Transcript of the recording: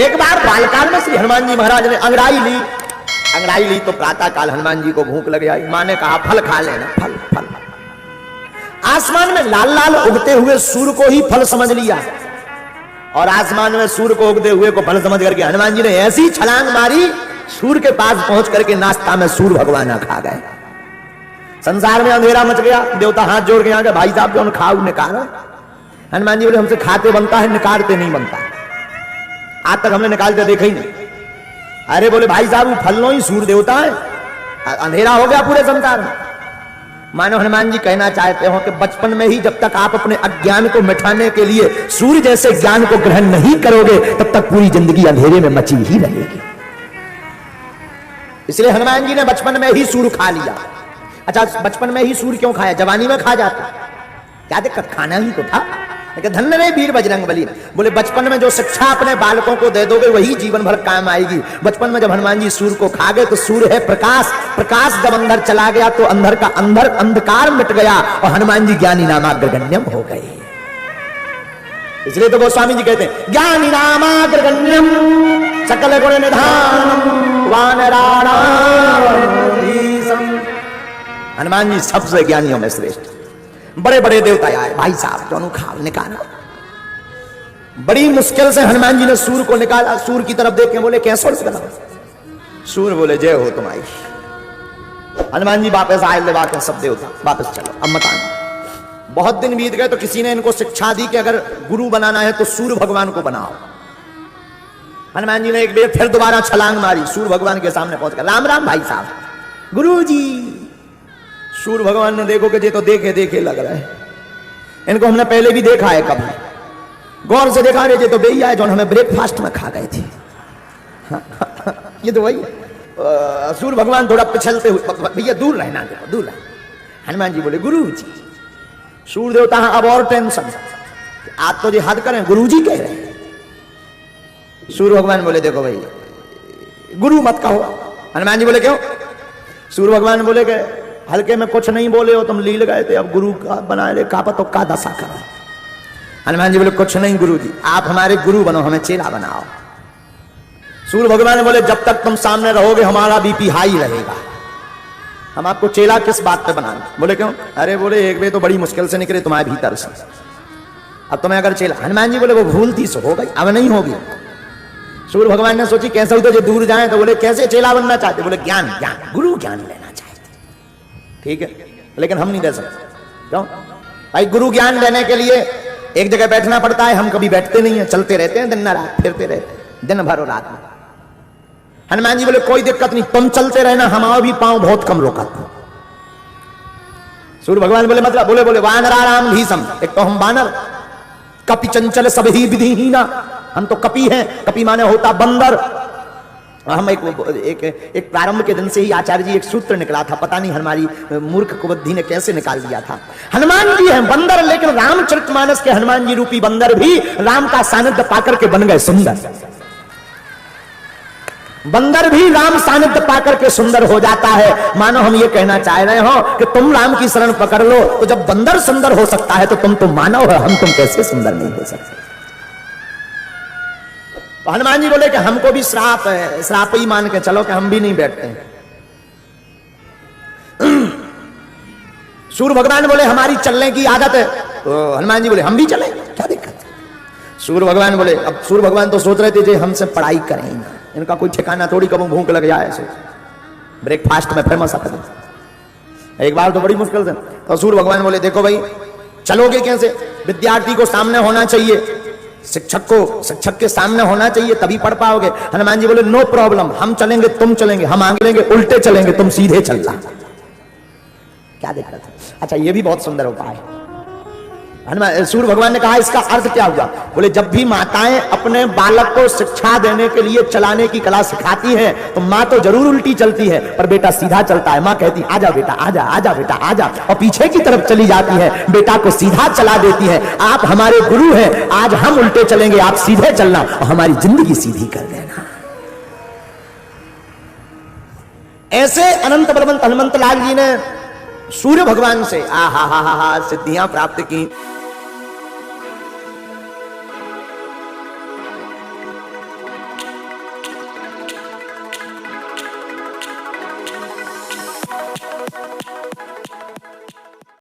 एक बार बालकाल में श्री हनुमान जी महाराज ने अंगड़ाई ली तो प्रातः काल हनुमान जी को भूख लग आई। माँ ने कहा फल खा लेना, फल फल। आसमान में लाल लाल उगते हुए सूर्य को ही फल समझ लिया और आसमान में सूर्य को उगते हुए को फल समझ करके हनुमान जी ने ऐसी छलांग मारी, सूर्य के पास पहुंच करके नाश्ता में सूर्य भगवान खा गए। संसार में अंधेरा मच गया। देवता हाथ जोड़ के यहाँ के भाई साहब जो खाओ निकालो। हनुमान जी बोले हमसे खाते बनता है, निकालते नहीं बनता। आज तक हमने निकालते देखा ही नहीं। अरे बोले भाई साहब वो फल लो ही सूर्य देवता है, अंधेरा हो गया पूरे संसार में। मानो हनुमान जी कहना चाहते हो कि बचपन में ही जब तक आप अपने अज्ञान को मिटाने के लिए सूर्य जैसे ज्ञान को ग्रहण नहीं करोगे तब तक पूरी जिंदगी अंधेरे में मची ही रहेगी। इसलिए हनुमान जी ने बचपन में ही सूर्य खा लिया। अच्छा बचपन में ही सूर्य क्यों खाया? जवानी में खा जाता, क्या दिक्कत, खाना ही तो था। लेकिन धन्य रे वीर बजरंग बली, बोले बचपन में जो शिक्षा अपने बालकों को दे दोगे वही जीवन भर काम आएगी। बचपन में जब हनुमान जी सूर्य को खा गए तो सूर्य है प्रकाश, प्रकाश जब अंदर चला गया तो अंदर अंधकार मिट गया और हनुमान जी ज्ञानी नामाग्रगण्यम हो गए। इसलिए तो गोस्वामी जी कहते हैं ज्ञानी नामाग्रगण्यम सकल गुण निधानम वानराणाम ईशम। हनुमान जी सबसे ज्ञानियों में श्रेष्ठ। बड़े बड़े देवता आए, भाई साहब दोनों खाओ, निकाला। बड़ी मुश्किल से हनुमान जी ने सूर्य को निकाला। सूर्य की तरफ देख के बोले कैसे निकाला? सूर्य बोले जय हो तुम्हारी। हनुमान जी वापस आए, ले वापस सब देवता वापस चलो, अब मत आना। बहुत दिन बीत गए तो किसी ने इनको शिक्षा दी कि अगर गुरु बनाना है तो सूर्य भगवान को बनाओ। हनुमान जी ने एक बार फिर दोबारा छलांग मारी, सूर्य भगवान के सामने पहुंच गए। राम राम भाई साहब। गुरु जी। सूर्य भगवान ने देखो कि ये तो देखे देखे लग रहा है, इनको हमने पहले भी देखा है कभी। गौर से देखा रहे तो बेही आए जो हमें ब्रेकफास्ट में खा गए थे। ये तो वही सूर्य भगवान थोड़ा पिछलते हुए, भैया दूर रहना, देखो दूर रहना। हनुमान जी बोले गुरु जी। सूर्य देवता अब और टेंशन, आप तो ये हद करें, गुरु जी कह रहे हैं। सूर्य भगवान बोले देखो भाई गुरु मत कहो। हनुमान जी बोले क्यों? सूर्य भगवान बोले कि हल्के में कुछ नहीं बोले हो तुम, लील गए थे, अब गुरु का बनाए ले का तो का दशा करो। हनुमान जी बोले कुछ नहीं गुरु जी, आप हमारे गुरु बनो, हमें चेला बनाओ। सूर्य भगवान बोले जब तक तुम सामने रहोगे हमारा बीपी हाई रहेगा, हम आपको चेला किस बात पे बनाना? बोले क्यों? अरे बोले एक वे तो बड़ी मुश्किल से निकले तुम्हारे भीतर से, अब तुम्हें अगर चेला। हनुमान जी बोले वो भूल थी सो हो गई, अब नहीं होगी। सूर्य भगवान ने सोची कैसे हुई तो जो दूर जाए, तो बोले कैसे चेला बनना चाहते? बोले ज्ञान, ज्ञान, गुरु ज्ञान लेना चाहते। ठीक है, लेकिन हम नहीं दे सकते। क्यों भाई? गुरु ज्ञान लेने के लिए एक जगह बैठना पड़ता है, हम कभी बैठते नहीं है, चलते रहते हैं दिन रात, फिरते रहते हैं दिन भर और रात में। हनुमान जी बोले कोई दिक्कत नहीं, तुम चलते रहना, हमारा भी पांव बहुत कम रोका। सूर्य भगवान बोले मतलब? बोले बोले वानराराम भीषम, एक तो हम वानर, कपि चंचल सब ही विधिहीना, हम तो कपि हैं। कपि माने होता बंदर। हम एक प्रारंभ के दिन से ही आचार्य जी एक सूत्र निकला था, पता नहीं हमारी मूर्ख कुबुद्धि ने कैसे निकाल दिया था। हनुमान जी हैं बंदर, लेकिन रामचरितमानस के हनुमान जी रूपी बंदर भी राम का सानिध्य पाकर के बन गए सुंदर। बंदर भी राम सानिध्य पाकर के सुंदर हो जाता है। मानो हम ये कहना चाह रहे हो कि तुम राम की शरण पकड़ लो, तो जब बंदर सुंदर हो सकता है तो तुम तो मानव हो, हम तुम कैसे सुंदर नहीं हो सकते? तो हनुमान जी बोले कि हमको भी श्राप है, श्राप ही मान के चलो कि हम भी नहीं बैठते हैं। सूर्य भगवान बोले हमारी चलने की आदत है, तो हनुमान जी बोले हम भी चले, क्या दिक्कत? सूर्य भगवान बोले, अब सूर्य भगवान तो सोच रहे थे जे हमसे पढ़ाई करें ना, इनका कोई ठिकाना थोड़ी, कब भूख लग जाए ऐसे ब्रेकफास्ट में फेमस आता है। एक बार तो बड़ी मुश्किल से, तो सूर्य भगवान बोले देखो भाई चलोगे कैसे? विद्यार्थी को सामने होना चाहिए, शिक्षक के सामने होना चाहिए तभी पढ़ पाओगे। हनुमान जी बोले नो प्रॉब्लम, हम चलेंगे तुम चलेंगे, हम आगे लेंगे उल्टे चलेंगे, तुम सीधे चलना, क्या दिक्कत है? अच्छा ये भी बहुत सुंदर उपाय है। हनुमान सूर्य भगवान ने कहा इसका अर्थ क्या हुआ? बोले जब भी माताएं अपने बालक को शिक्षा देने के लिए चलाने की कला सिखाती हैं तो माँ तो जरूर उल्टी चलती है पर बेटा सीधा चलता है। माँ कहती आजा बेटा आजा, आजा बेटा आजा, और पीछे की तरफ चली जाती है, बेटा को सीधा चला देती है। आप हमारे गुरु हैं, आज हम उल्टे चलेंगे, आप सीधे चलना और हमारी जिंदगी सीधी कर देना। ऐसे अनंत बलवंत हनुमंत लाल जी ने सूर्य भगवान से सिद्धियां प्राप्त की।